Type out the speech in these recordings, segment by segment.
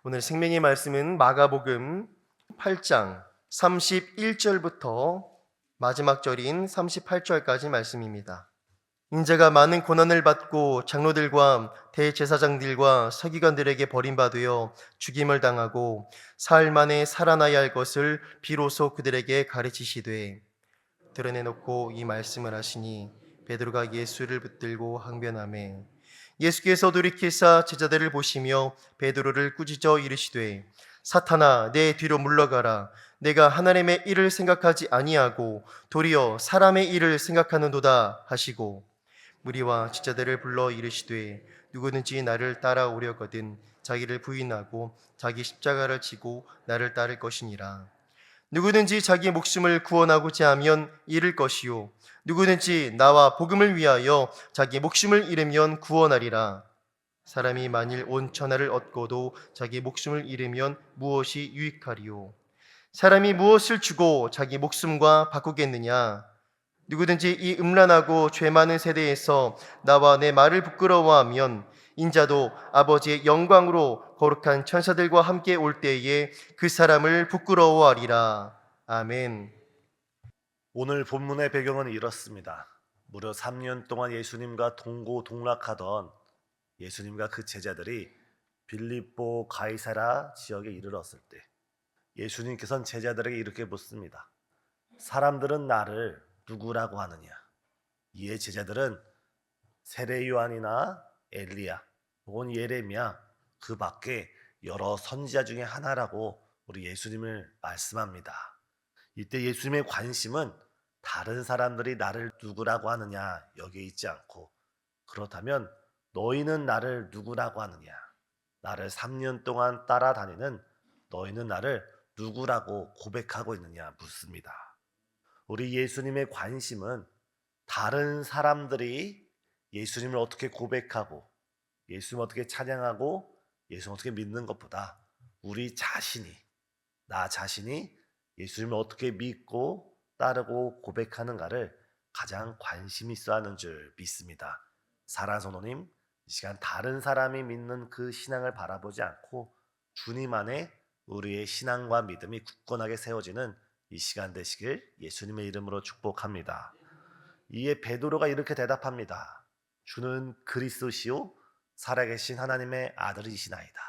오늘 생명의 말씀은 마가복음 8장 31절부터 마지막 절인 38절까지 말씀입니다. 인자가 많은 고난을 받고 장로들과 대제사장들과 서기관들에게 버림받으여 죽임을 당하고 사흘 만에 살아나야 할 것을 비로소 그들에게 가르치시되 드러내놓고 이 말씀을 하시니 베드로가 예수를 붙들고 항변하매 예수께서 돌이키사 제자들을 보시며 베드로를 꾸짖어 이르시되 사탄아 내 뒤로 물러가라. 내가 하나님의 일을 생각하지 아니하고 도리어 사람의 일을 생각하는도다 하시고 무리와 제자들을 불러 이르시되 누구든지 나를 따라오려거든 자기를 부인하고 자기 십자가를 지고 나를 따를 것이니라. 누구든지 자기 목숨을 구원하고자 하면 잃을 것이요 누구든지 나와 복음을 위하여 자기 목숨을 잃으면 구원하리라. 사람이 만일 온 천하를 얻고도 자기 목숨을 잃으면 무엇이 유익하리요? 사람이 무엇을 주고 자기 목숨과 바꾸겠느냐? 누구든지 이 음란하고 죄 많은 세대에서 나와 내 말을 부끄러워하면 인자도 아버지의 영광으로 거룩한 천사들과 함께 올 때에 그 사람을 부끄러워하리라. 아멘. 오늘 본문의 배경은 이렇습니다. 무려 3년 동안 예수님과 동고동락하던 예수님과 그 제자들이 빌립보 가이사라 지역에 이르렀을 때 예수님께서는 제자들에게 이렇게 묻습니다. 사람들은 나를 누구라고 하느냐? 이에 제자들은 세례 요한이나 엘리야 혹은 예레미야 그 밖에 여러 선지자 중에 하나라고 우리 예수님을 말씀합니다. 이때 예수님의 관심은 다른 사람들이 나를 누구라고 하느냐 여기에 있지 않고, 그렇다면 너희는 나를 누구라고 하느냐, 나를 3년 동안 따라다니는 너희는 나를 누구라고 고백하고 있느냐 묻습니다. 우리 예수님의 관심은 다른 사람들이 예수님을 어떻게 고백하고 예수님을 어떻게 찬양하고 예수님을 어떻게 믿는 것보다 우리 자신이, 나 자신이 예수님을 어떻게 믿고 따르고 고백하는가를 가장 관심 있어 하는 줄 믿습니다. 사랑하는 성도님, 이 시간 다른 사람이 믿는 그 신앙을 바라보지 않고 주님 안에 우리의 신앙과 믿음이 굳건하게 세워지는 이 시간 되시길 예수님의 이름으로 축복합니다. 이에 베드로가 이렇게 대답합니다. 주는 그리스도시요 살아계신 하나님의 아들이시나이다.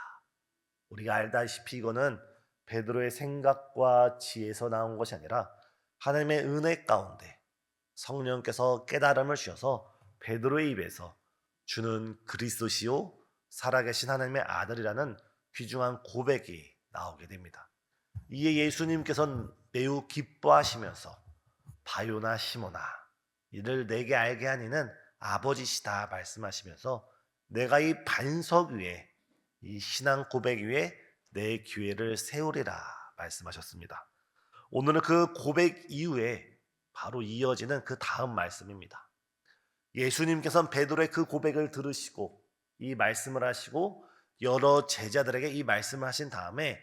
우리가 알다시피 이거는 베드로의 생각과 지혜에서 나온 것이 아니라 하나님의 은혜 가운데 성령께서 깨달음을 주셔서 베드로의 입에서 주는 그리스도시요 살아계신 하나님의 아들이라는 귀중한 고백이 나오게 됩니다. 이에 예수님께서는 매우 기뻐하시면서 바요나 시모나 이를 내게 알게 하니는 아버지시다 말씀하시면서 내가 이 반석 위에, 이 신앙 고백 위에 내 기회를 세우리라 말씀하셨습니다. 오늘은 그 고백 이후에 바로 이어지는 그 다음 말씀입니다. 예수님께서는 베드로의 그 고백을 들으시고 이 말씀을 하시고 여러 제자들에게 이 말씀을 하신 다음에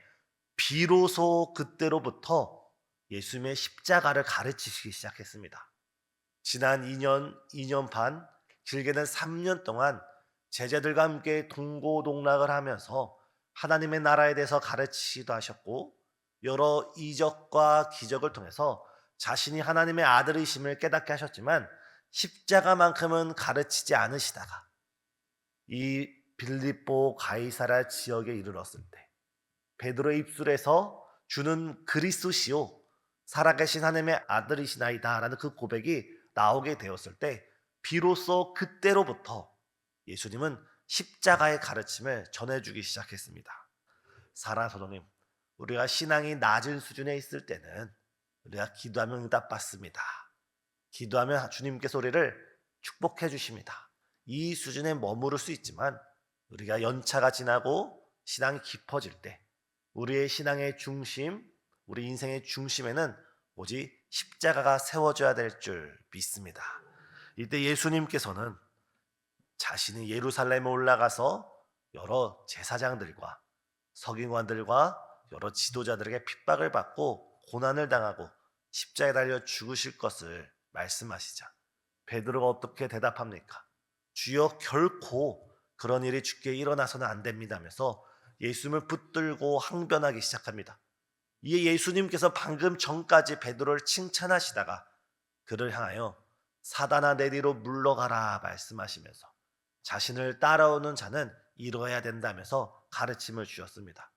비로소 그때로부터 예수님의 십자가를 가르치시기 시작했습니다. 지난 2년 반, 길게는 3년 동안 제자들과 함께 동고동락을 하면서 하나님의 나라에 대해서 가르치기도 하셨고 여러 이적과 기적을 통해서 자신이 하나님의 아들이심을 깨닫게 하셨지만 십자가만큼은 가르치지 않으시다가 이 빌립보 가이사라 지역에 이르렀을 때 베드로의 입술에서 주는 그리스도시요 살아계신 하나님의 아들이시나이다 라는 그 고백이 나오게 되었을 때 비로소 그때로부터 예수님은 십자가의 가르침을 전해주기 시작했습니다. 사랑하는 성도님, 우리가 신앙이 낮은 수준에 있을 때는 우리가 기도하면 응답받습니다. 기도하면 주님께서 우리를 축복해 주십니다. 이 수준에 머무를 수 있지만 우리가 연차가 지나고 신앙이 깊어질 때 우리의 신앙의 중심, 우리 인생의 중심에는 오직 십자가가 세워져야 될 줄 믿습니다. 이때 예수님께서는 자신이 예루살렘에 올라가서 여러 제사장들과 서기관들과 여러 지도자들에게 핍박을 받고 고난을 당하고 십자가에 달려 죽으실 것을 말씀하시자 베드로가 어떻게 대답합니까? 주여 결코 그런 일이 주께 일어나서는 안 됩니다면서 예수님을 붙들고 항변하기 시작합니다. 이에 예수님께서 방금 전까지 베드로를 칭찬하시다가 그를 향하여 사단아 내 뒤로 물러가라 말씀하시면서 자신을 따라오는 자는 이루어야 된다면서 가르침을 주셨습니다.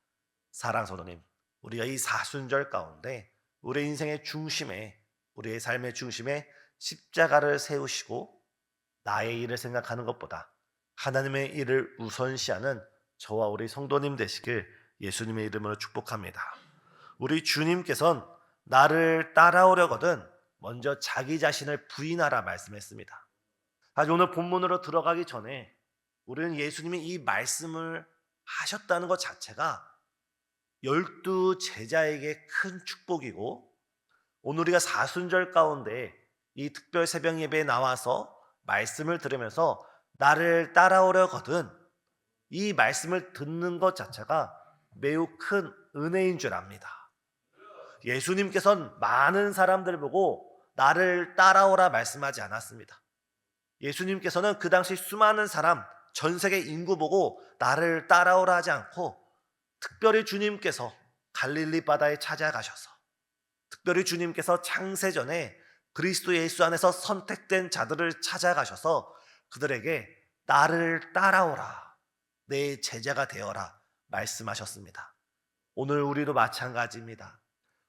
사랑 성도님, 우리가 이 사순절 가운데 우리 인생의 중심에, 우리의 삶의 중심에 십자가를 세우시고 나의 일을 생각하는 것보다 하나님의 일을 우선시하는 저와 우리 성도님 되시길 예수님의 이름으로 축복합니다. 우리 주님께서는 나를 따라오려거든 먼저 자기 자신을 부인하라 말씀했습니다. 아직 오늘 본문으로 들어가기 전에 우리는 예수님이 이 말씀을 하셨다는 것 자체가 12 제자에게 큰 축복이고, 오늘 우리가 사순절 가운데 이 특별 새벽 예배에 나와서 말씀을 들으면서 나를 따라오려거든 이 말씀을 듣는 것 자체가 매우 큰 은혜인 줄 압니다. 예수님께서는 많은 사람들을 보고 나를 따라오라 말씀하지 않았습니다. 예수님께서는 그 당시 수많은 사람, 전 세계 인구 보고 나를 따라오라 하지 않고 특별히 주님께서 갈릴리 바다에 찾아가셔서, 특별히 주님께서 창세전에 그리스도 예수 안에서 선택된 자들을 찾아가셔서 그들에게 나를 따라오라, 내 제자가 되어라 말씀하셨습니다. 오늘 우리도 마찬가지입니다.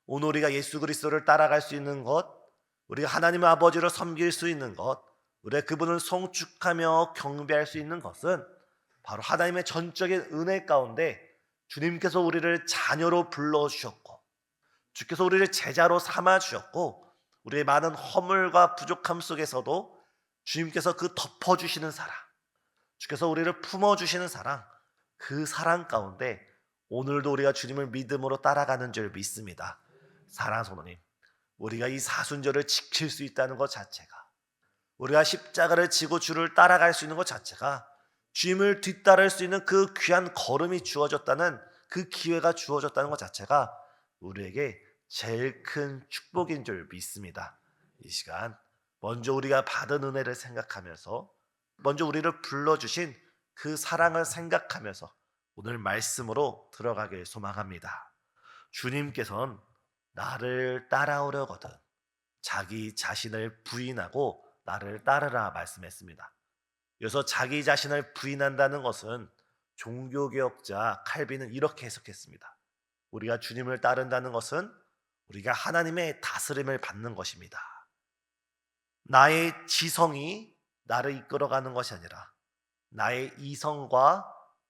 오늘 우리가 예수 그리스도를 따라갈 수 있는 것, 우리가 하나님의 아버지로 섬길 수 있는 것, 우리가 그분을 송축하며 경배할 수 있는 것은 바로 하나님의 전적인 은혜 가운데 주님께서 우리를 자녀로 불러주셨고, 주께서 우리를 제자로 삼아주셨고, 우리의 많은 허물과 부족함 속에서도 주님께서 그 덮어주시는 사랑, 주께서 우리를 품어주시는 사랑, 그 사랑 가운데 오늘도 우리가 주님을 믿음으로 따라가는 줄 믿습니다. 사랑하는 성도님, 우리가 이 사순절을 지킬 수 있다는 것 자체가, 우리가 십자가를 지고 주를 따라갈 수 있는 것 자체가, 주님을 뒤따를 수 있는 그 귀한 걸음이 주어졌다는, 그 기회가 주어졌다는 것 자체가 우리에게 제일 큰 축복인 줄 믿습니다. 이 시간 먼저 우리가 받은 은혜를 생각하면서, 먼저 우리를 불러주신 그 사랑을 생각하면서 오늘 말씀으로 들어가길 소망합니다. 주님께서는 나를 따라오려거든 자기 자신을 부인하고 나를 따르라 말씀했습니다. 여기서 자기 자신을 부인한다는 것은 종교개혁자 칼빈은 이렇게 해석했습니다. 우리가 주님을 따른다는 것은 우리가 하나님의 다스림을 받는 것입니다. 나의 지성이 나를 이끌어가는 것이 아니라, 나의 이성과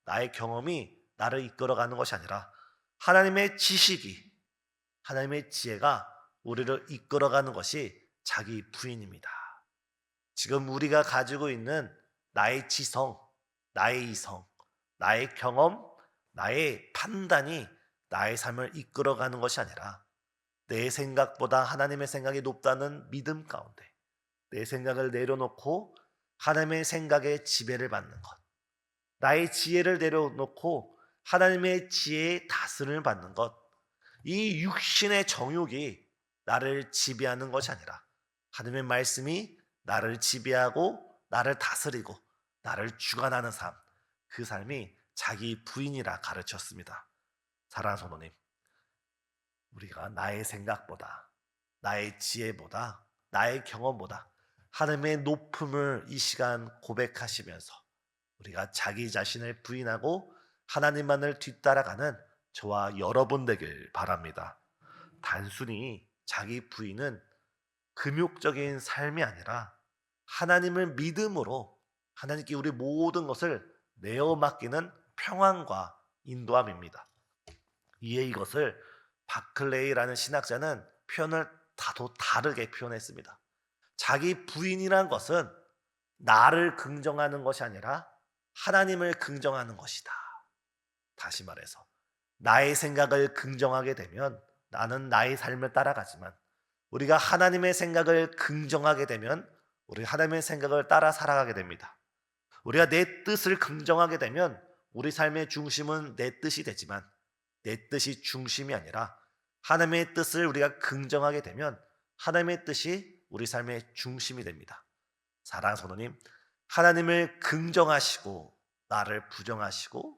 나의 경험이 나를 이끌어가는 것이 아니라 하나님의 지식이, 하나님의 지혜가 우리를 이끌어가는 것이 자기 부인입니다. 지금 우리가 가지고 있는 나의 지성, 나의 이성, 나의 경험, 나의 판단이 나의 삶을 이끌어가는 것이 아니라 내 생각보다 하나님의 생각이 높다는 믿음 가운데 내 생각을 내려놓고 하나님의 생각에 지배를 받는 것, 나의 지혜를 내려놓고 하나님의 지혜에 다스림을 받는 것, 이 육신의 정욕이 나를 지배하는 것이 아니라 하나님의 말씀이 나를 지배하고 나를 다스리고 나를 주관하는 삶, 그 삶이 자기 부인이라 가르쳤습니다. 사랑하는 성도님, 우리가 나의 생각보다, 나의 지혜보다, 나의 경험보다 하나님의 높음을 이 시간 고백하시면서 우리가 자기 자신을 부인하고 하나님만을 뒤따라가는 저와 여러분 되길 바랍니다. 단순히 자기 부인은 금욕적인 삶이 아니라 하나님을 믿음으로 하나님께 우리 모든 것을 내어 맡기는 평안과 인도함입니다. 이에 이것을 바클레이라는 신학자는 표현을 다소 다르게 표현했습니다. 자기 부인이란 것은 나를 긍정하는 것이 아니라 하나님을 긍정하는 것이다. 다시 말해서 나의 생각을 긍정하게 되면 나는 나의 삶을 따라가지만, 우리가 하나님의 생각을 긍정하게 되면 우리 하나님의 생각을 따라 살아가게 됩니다. 우리가 내 뜻을 긍정하게 되면 우리 삶의 중심은 내 뜻이 되지만, 내 뜻이 중심이 아니라 하나님의 뜻을 우리가 긍정하게 되면 하나님의 뜻이 우리 삶의 중심이 됩니다. 사랑하는 성도님, 하나님을 긍정하시고 나를 부정하시고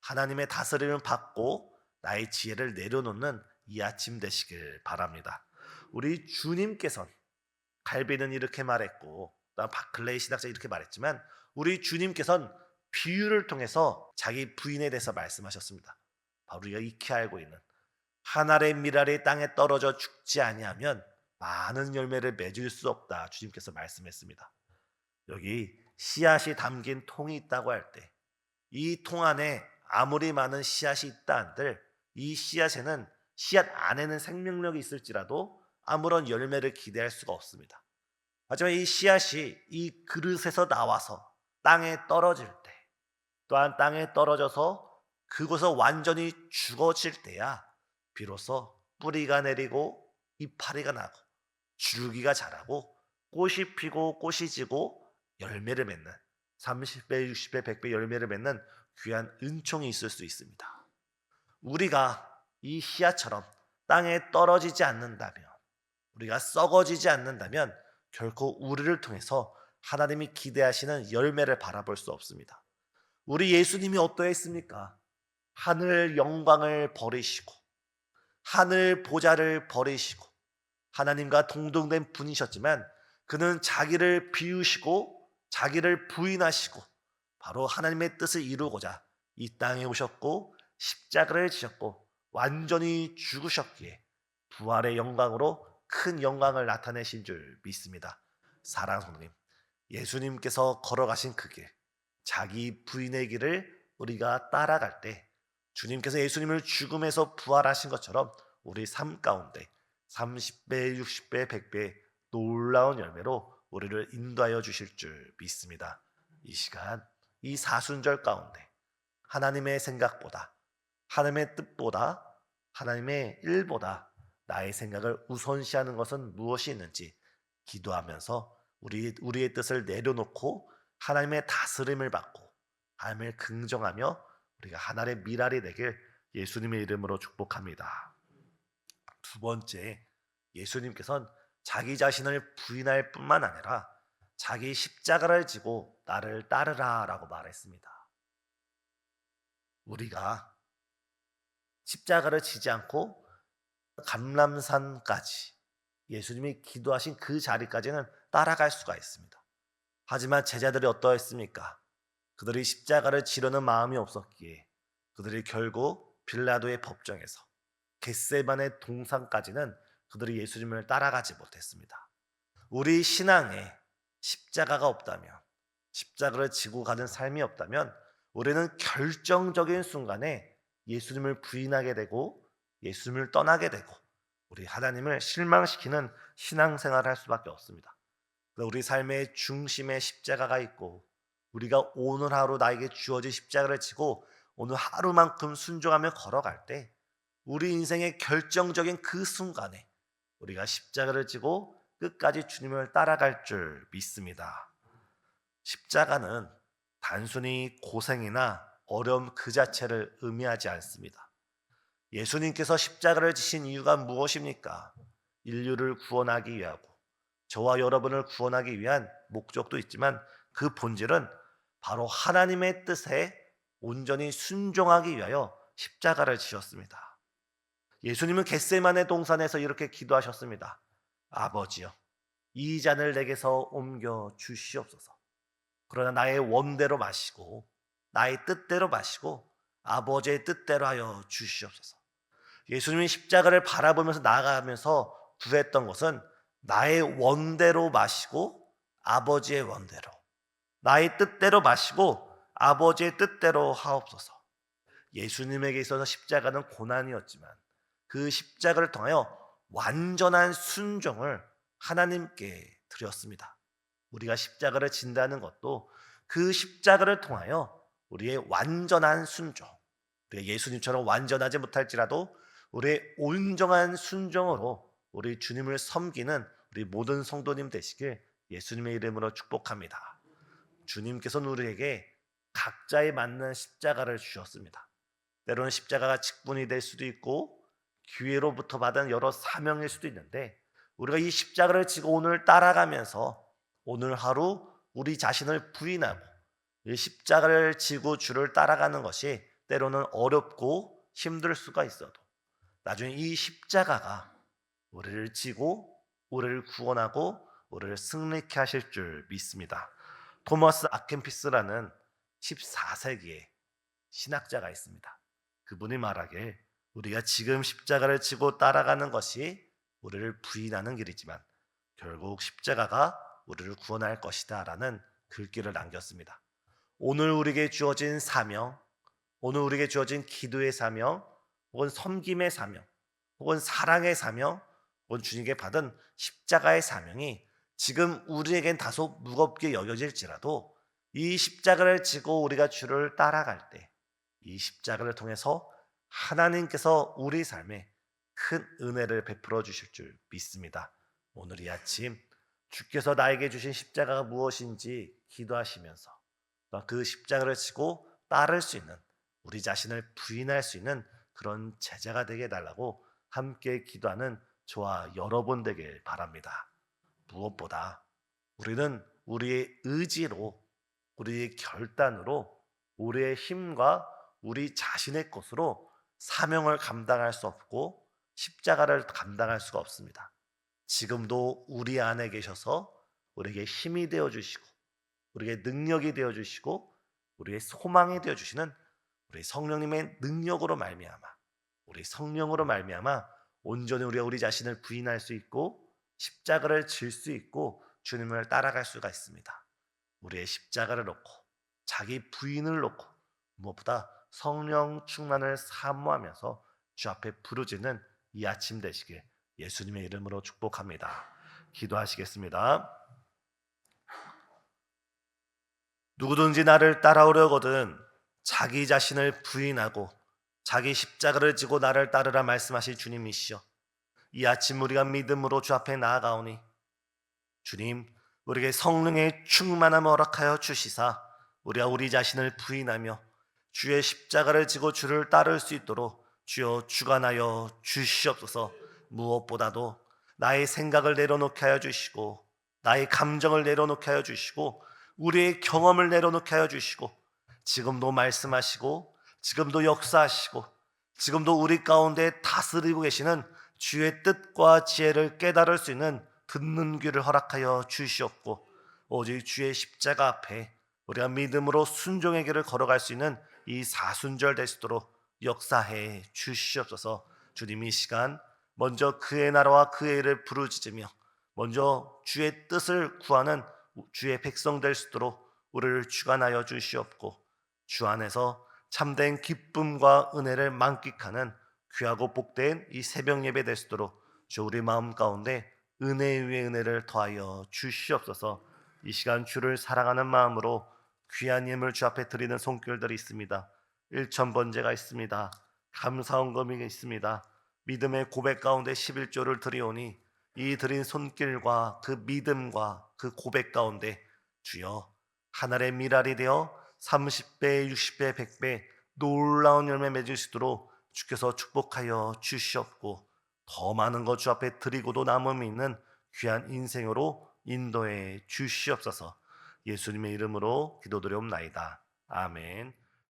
하나님의 다스림을 받고 나의 지혜를 내려놓는 이 아침 되시길 바랍니다. 우리 주님께서는, 갈비는 이렇게 말했고 바클레이 신학자 이렇게 말했지만, 우리 주님께서는 비유를 통해서 자기 부인에 대해서 말씀하셨습니다. 바로 우리가 익히 알고 있는 한 알의 밀알이 땅에 떨어져 죽지 아니하면 많은 열매를 맺을 수 없다, 주님께서 말씀했습니다. 여기 씨앗이 담긴 통이 있다고 할 때, 이 통 안에 아무리 많은 씨앗이 있다 한들 이 씨앗에는, 씨앗 안에는 생명력이 있을지라도 아무런 열매를 기대할 수가 없습니다. 하지만 이 씨앗이 이 그릇에서 나와서 땅에 떨어질 때, 또한 땅에 떨어져서 그곳에서 완전히 죽어질 때야 비로소 뿌리가 내리고 이파리가 나고 줄기가 자라고 꽃이 피고 꽃이 지고 열매를 맺는, 30배, 60배, 100배 열매를 맺는 귀한 은총이 있을 수 있습니다. 우리가 이 씨앗처럼 땅에 떨어지지 않는다면, 우리가 썩어지지 않는다면 결코 우리를 통해서 하나님이 기대하시는 열매를 바라볼 수 없습니다. 우리 예수님이 어떠했습니까? 하늘 영광을 버리시고 하늘 보좌를 버리시고 하나님과 동등된 분이셨지만, 그는 자기를 비우시고 자기를 부인하시고 바로 하나님의 뜻을 이루고자 이 땅에 오셨고 십자가를 지셨고 완전히 죽으셨기에 부활의 영광으로 큰 영광을 나타내신 줄 믿습니다. 사랑하는 성도님, 예수님께서 걸어가신 그 길, 자기 부인의 길을 우리가 따라갈 때 주님께서 예수님을 죽음에서 부활하신 것처럼 우리 삶 가운데 30배, 60배, 100배 놀라운 열매로 우리를 인도하여 주실 줄 믿습니다. 이 시간, 이 사순절 가운데 하나님의 생각보다, 하나님의 뜻보다, 하나님의 일보다 나의 생각을 우선시하는 것은 무엇이 있는지 기도하면서 우리의 뜻을 내려놓고 하나님의 다스림을 받고 하나님을 긍정하며 우리가 하나님의 미랄이 되길 예수님의 이름으로 축복합니다. 두 번째, 예수님께서는 자기 자신을 부인할 뿐만 아니라 자기 십자가를 지고 나를 따르라 라고 말했습니다. 우리가 십자가를 지지 않고 감람산까지, 예수님이 기도하신 그 자리까지는 따라갈 수가 있습니다. 하지만 제자들이 어떠했습니까? 그들이 십자가를 지려는 마음이 없었기에 그들이 결국 빌라도의 법정에서 겟세마네 동산까지는 그들이 예수님을 따라가지 못했습니다. 우리 신앙에 십자가가 없다면, 십자가를 지고 가는 삶이 없다면 우리는 결정적인 순간에 예수님을 부인하게 되고 예수님을 떠나게 되고 우리 하나님을 실망시키는 신앙생활을 할 수밖에 없습니다. 우리 삶의 중심에 십자가가 있고 우리가 오늘 하루 나에게 주어진 십자가를 지고 오늘 하루만큼 순종하며 걸어갈 때 우리 인생의 결정적인 그 순간에 우리가 십자가를 지고 끝까지 주님을 따라갈 줄 믿습니다. 십자가는 단순히 고생이나 어려움 그 자체를 의미하지 않습니다. 예수님께서 십자가를 지신 이유가 무엇입니까? 인류를 구원하기 위하고 저와 여러분을 구원하기 위한 목적도 있지만 그 본질은 바로 하나님의 뜻에 온전히 순종하기 위하여 십자가를 지셨습니다. 예수님은 겟세마네 동산에서 이렇게 기도하셨습니다. 아버지여, 이 잔을 내게서 옮겨 주시옵소서. 그러나 나의 원대로 마시고 나의 뜻대로 마시고 아버지의 뜻대로 하여 주시옵소서. 예수님이 십자가를 바라보면서 나아가면서 구했던 것은 나의 원대로 마시고 아버지의 원대로, 나의 뜻대로 마시고 아버지의 뜻대로 하옵소서. 예수님에게 있어서 십자가는 고난이었지만 그 십자가를 통하여 완전한 순종을 하나님께 드렸습니다. 우리가 십자가를 진다는 것도 그 십자가를 통하여 우리의 완전한 순종, 우리가 예수님처럼 완전하지 못할지라도 우리의 온전한 순종으로 우리 주님을 섬기는 우리 모든 성도님 되시길 예수님의 이름으로 축복합니다. 주님께서는 우리에게 각자에 맞는 십자가를 주셨습니다. 때로는 십자가가 직분이 될 수도 있고 기회로부터 받은 여러 사명일 수도 있는데 우리가 이 십자가를 지고 오늘 따라가면서 오늘 하루 우리 자신을 부인하고 이 십자가를 지고 주를 따라가는 것이 때로는 어렵고 힘들 수가 있어도 나중에 이 십자가가 우리를 지고 우리를 구원하고 우리를 승리케 하실 줄 믿습니다. 토마스 아켄피스라는 14세기의 신학자가 있습니다. 그분이 말하길 우리가 지금 십자가를 지고 따라가는 것이 우리를 부인하는 길이지만 결국 십자가가 우리를 구원할 것이다 라는 글귀를 남겼습니다. 오늘 우리에게 주어진 사명, 오늘 우리에게 주어진 기도의 사명, 혹은 섬김의 사명, 혹은 사랑의 사명, 혹은 주님께 받은 십자가의 사명이 지금 우리에겐 다소 무겁게 여겨질지라도 이 십자가를 지고 우리가 주를 따라갈 때 이 십자가를 통해서 하나님께서 우리 삶에 큰 은혜를 베풀어 주실 줄 믿습니다. 오늘 이 아침 주께서 나에게 주신 십자가가 무엇인지 기도하시면서 그 십자가를 지고 따를 수 있는, 우리 자신을 부인할 수 있는 그런 제자가 되게 해달라고 함께 기도하는 저와 여러분 되길 바랍니다. 무엇보다 우리는 우리의 의지로, 우리의 결단으로, 우리의 힘과 우리 자신의 것으로 사명을 감당할 수 없고 십자가를 감당할 수가 없습니다. 지금도 우리 안에 계셔서 우리에게 힘이 되어주시고 우리에게 능력이 되어주시고 우리의 소망이 되어주시는 우리 성령님의 능력으로 말미암아, 우리 성령으로 말미암아 온전히 우리가 우리 자신을 부인할 수 있고 십자가를 질 수 있고 주님을 따라갈 수가 있습니다. 우리의 십자가를 놓고 자기 부인을 놓고 무엇보다 성령 충만을 사모하면서 주 앞에 부르짖는 이 아침 되시길 예수님의 이름으로 축복합니다. 기도하시겠습니다. 누구든지 나를 따라오려거든 자기 자신을 부인하고 자기 십자가를 지고 나를 따르라 말씀하실 주님이시여, 이 아침 우리가 믿음으로 주 앞에 나아가오니 주님, 우리에게 성령의 충만함을 허락하여 주시사 우리가 우리 자신을 부인하며 주의 십자가를 지고 주를 따를 수 있도록 주여 주관하여 주시옵소서. 무엇보다도 나의 생각을 내려놓게 하여 주시고 나의 감정을 내려놓게 하여 주시고 우리의 경험을 내려놓게 하여 주시고 지금도 말씀하시고 지금도 역사하시고 지금도 우리 가운데 다스리고 계시는 주의 뜻과 지혜를 깨달을 수 있는 듣는 귀를 허락하여 주시옵고 오직 주의 십자가 앞에 우리가 믿음으로 순종의 길을 걸어갈 수 있는 이 사순절 될 수 있도록 역사해 주시옵소서. 주님, 이 시간 먼저 그의 나라와 그의 일을 부르짖으며 먼저 주의 뜻을 구하는 주의 백성 될 수 있도록 우리를 주관하여 주시옵고 주 안에서 참된 기쁨과 은혜를 만끽하는 귀하고 복된 이 새벽 예배 될 수 있도록 주 우리 마음 가운데 은혜 위에 은혜를 더하여 주시옵소서. 이 시간 주를 사랑하는 마음으로 귀한 예물 주 앞에 드리는 손길들이 있습니다. 1,000번제가 있습니다. 감사헌금이 있습니다. 믿음의 고백 가운데 11조를 드리오니 이 드린 손길과 그 믿음과 그 고백 가운데 주여 하늘의 미랄이 되어 30배, 60배, 100배 놀라운 열매 맺을 수 있도록 주께서 축복하여 주시옵고 더 많은 것 주 앞에 드리고도 남음이 있는 귀한 인생으로 인도해 주시옵소서. 예수님의 이름으로 기도드리옵나이다. 아멘.